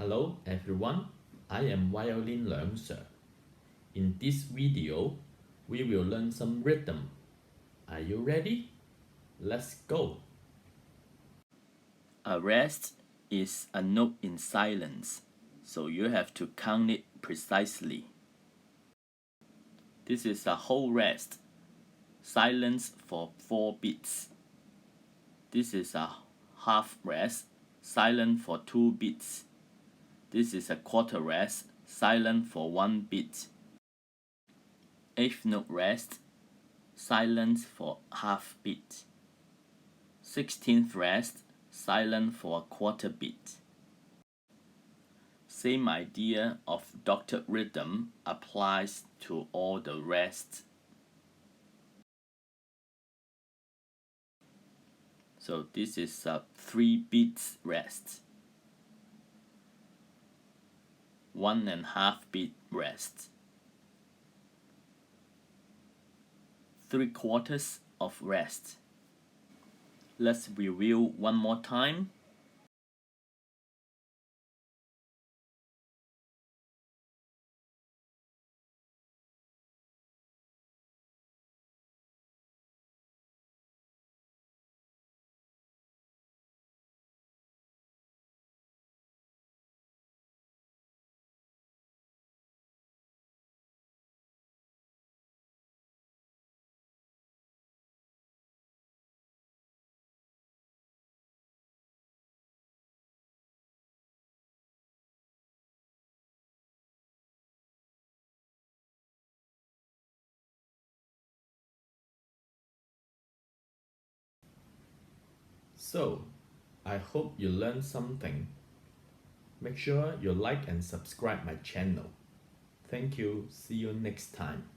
Hello everyone, I am Violin Leung sir. In this video, we will learn some rhythm. Are you ready? Let's go! A rest is a note in silence, so you have to count it precisely. This is a whole rest, silence for 4 beats. This is a half rest, silent for 2 beats. This is a quarter rest, silent for 1 beat. Eighth note rest, silence for half beat. 16th rest, silent for a quarter beat. Same idea of doctored rhythm applies to all the rest. So this is a 3 beats rest. 1.5 beat rest. 3/4 of rest. Let's review one more time. So, I hope you learned something. Make sure you like and subscribe my channel. Thank you. See you next time.